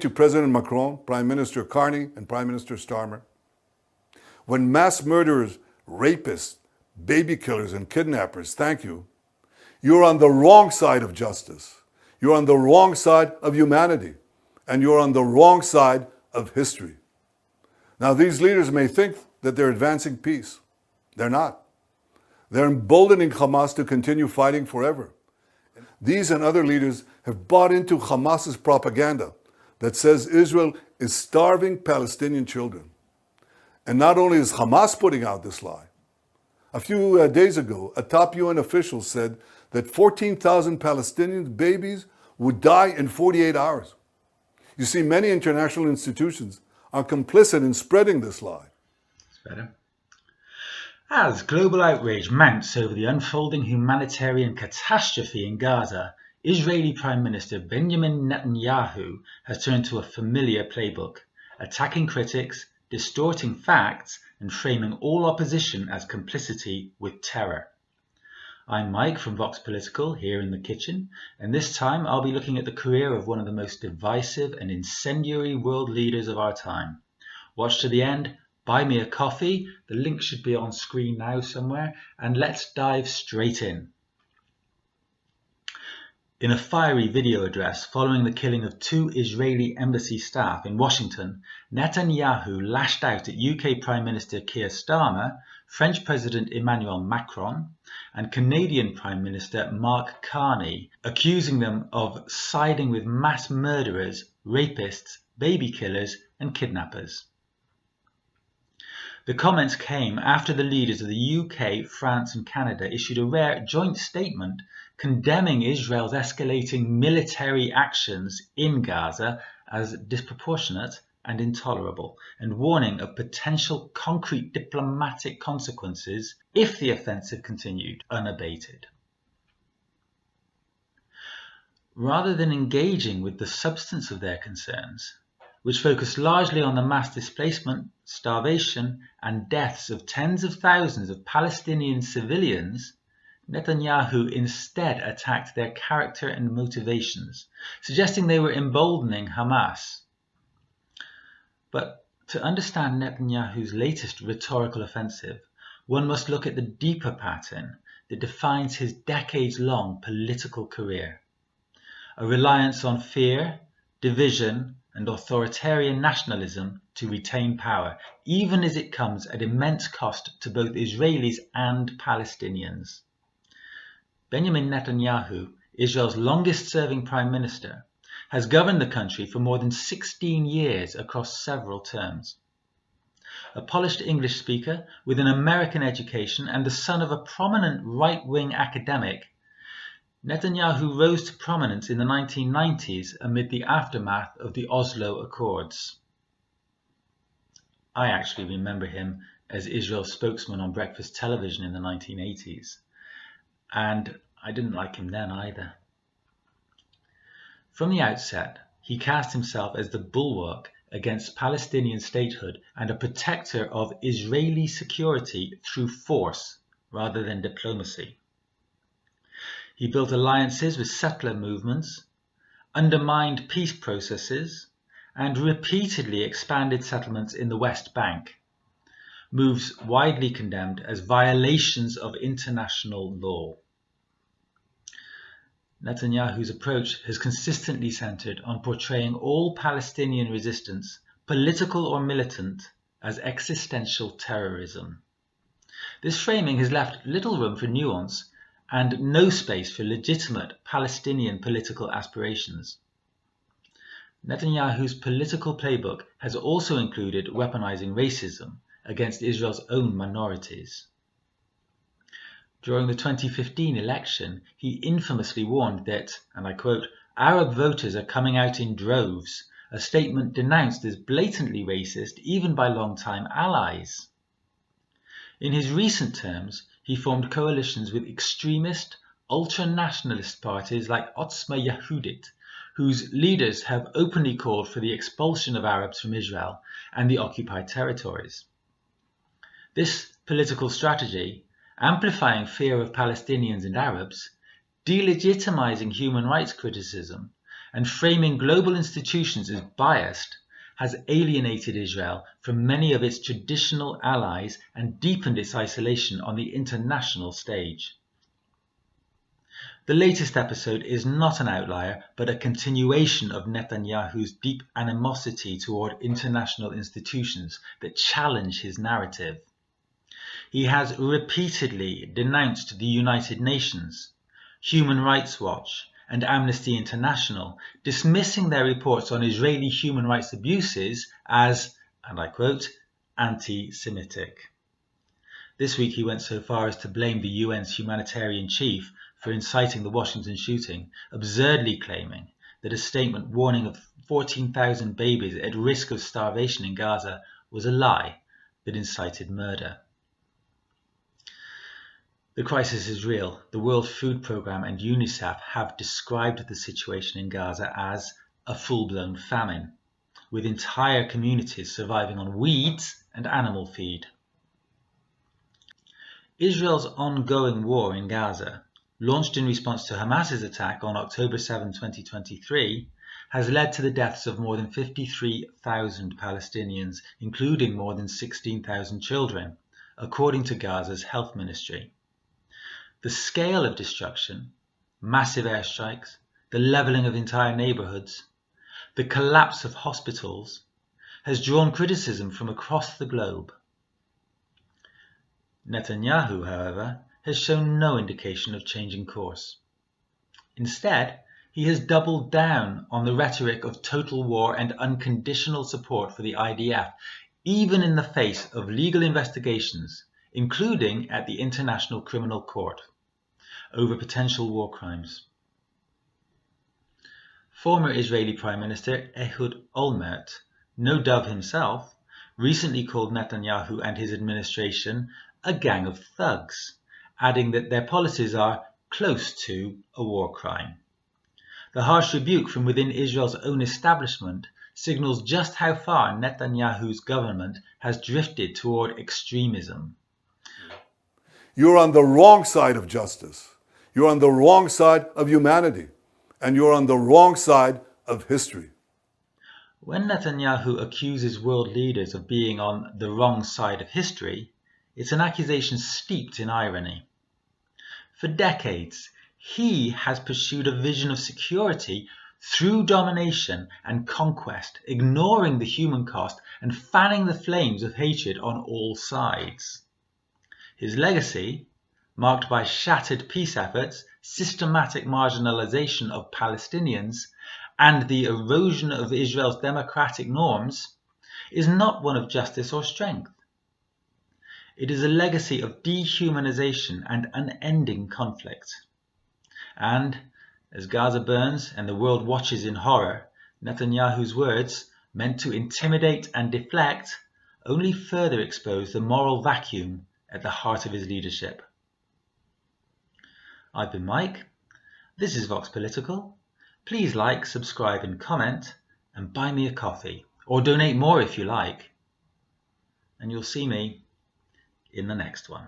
to President Macron, Prime Minister Carney, and Prime Minister Starmer. When mass murderers, rapists, baby killers, and kidnappers thank you, you're on the wrong side of justice. You're on the wrong side of humanity. And you're on the wrong side of history. Now, these leaders may think that they're advancing peace. They're not. They're emboldening Hamas to continue fighting forever. These and other leaders have bought into Hamas's propaganda that says Israel is starving Palestinian children. And not only is Hamas putting out this lie, a few days ago, a top UN official said that 14,000 Palestinian babies would die in 48 hours. You see, many international institutions are complicit in spreading this lie. It's better. As global outrage mounts over the unfolding humanitarian catastrophe in Gaza, Israeli Prime Minister Benjamin Netanyahu has turned to a familiar playbook, attacking critics, distorting facts, and framing all opposition as complicity with terror. I'm Mike from Vox Political, here in the kitchen, and this time I'll be looking at the career of one of the most divisive and incendiary world leaders of our time. Watch to the end, buy me a coffee, the link should be on screen now somewhere, and let's dive straight in. In a fiery video address following the killing of 2 Israeli embassy staff in Washington, Netanyahu lashed out at UK Prime Minister Keir Starmer, French President Emmanuel Macron, and Canadian Prime Minister Mark Carney, accusing them of siding with mass murderers, rapists, baby killers, and kidnappers. The comments came after the leaders of the UK, France, and Canada issued a rare joint statement condemning Israel's escalating military actions in Gaza as disproportionate and intolerable, and warning of potential concrete diplomatic consequences if the offensive continued unabated. Rather than engaging with the substance of their concerns, which focused largely on the mass displacement, starvation, and deaths of tens of thousands of Palestinian civilians, Netanyahu instead attacked their character and motivations, suggesting they were emboldening Hamas. But to understand Netanyahu's latest rhetorical offensive, one must look at the deeper pattern that defines his decades-long political career. A reliance on fear, division, and authoritarian nationalism to retain power, even as it comes at immense cost to both Israelis and Palestinians. Benjamin Netanyahu, Israel's longest-serving prime minister, has governed the country for more than 16 years across several terms. A polished English speaker with an American education and the son of a prominent right-wing academic, Netanyahu rose to prominence in the 1990s amid the aftermath of the Oslo Accords. I actually remember him as Israel's spokesman on breakfast television in the 1980s, and I didn't like him then either. From the outset, he cast himself as the bulwark against Palestinian statehood and a protector of Israeli security through force rather than diplomacy. He built alliances with settler movements, undermined peace processes, and repeatedly expanded settlements in the West Bank, moves widely condemned as violations of international law. Netanyahu's approach has consistently centered on portraying all Palestinian resistance, political or militant, as existential terrorism. This framing has left little room for nuance and no space for legitimate Palestinian political aspirations. Netanyahu's political playbook has also included weaponizing racism against Israel's own minorities. During the 2015 election, he infamously warned that, and I quote, "Arab voters are coming out in droves," a statement denounced as blatantly racist even by longtime allies. In his recent terms, he formed coalitions with extremist, ultra-nationalist parties like Otzma Yehudit, whose leaders have openly called for the expulsion of Arabs from Israel and the occupied territories. This political strategy, amplifying fear of Palestinians and Arabs, delegitimizing human rights criticism, and framing global institutions as biased has alienated Israel from many of its traditional allies and deepened its isolation on the international stage. The latest episode is not an outlier, but a continuation of Netanyahu's deep animosity toward international institutions that challenge his narrative. He has repeatedly denounced the United Nations, Human Rights Watch, and Amnesty International, dismissing their reports on Israeli human rights abuses as, and I quote, anti-Semitic. This week he went so far as to blame the UN's humanitarian chief for inciting the Washington shooting, absurdly claiming that a statement warning of 14,000 babies at risk of starvation in Gaza was a lie that incited murder. The crisis is real. The World Food Programme and UNICEF have described the situation in Gaza as a full-blown famine, with entire communities surviving on weeds and animal feed. Israel's ongoing war in Gaza, launched in response to Hamas's attack on October 7, 2023, has led to the deaths of more than 53,000 Palestinians, including more than 16,000 children, according to Gaza's health ministry. The scale of destruction, massive airstrikes, the levelling of entire neighbourhoods, the collapse of hospitals, has drawn criticism from across the globe. Netanyahu, however, has shown no indication of changing course. Instead, he has doubled down on the rhetoric of total war and unconditional support for the IDF, even in the face of legal investigations, including at the International Criminal Court, over potential war crimes. Former Israeli Prime Minister Ehud Olmert, no dove himself, recently called Netanyahu and his administration a gang of thugs, adding that their policies are close to a war crime. The harsh rebuke from within Israel's own establishment signals just how far Netanyahu's government has drifted toward extremism. You're on the wrong side of justice. You're on the wrong side of humanity. And you're on the wrong side of history. When Netanyahu accuses world leaders of being on the wrong side of history, it's an accusation steeped in irony. For decades, he has pursued a vision of security through domination and conquest, ignoring the human cost and fanning the flames of hatred on all sides. His legacy, marked by shattered peace efforts, systematic marginalization of Palestinians, and the erosion of Israel's democratic norms, is not one of justice or strength. It is a legacy of dehumanization and unending conflict. And, as Gaza burns and the world watches in horror, Netanyahu's words, meant to intimidate and deflect, only further expose the moral vacuum at the heart of his leadership. I've been Mike. This is Vox Political. Please like, subscribe and comment, and buy me a coffee, or donate more if you like. And you'll see me in the next one.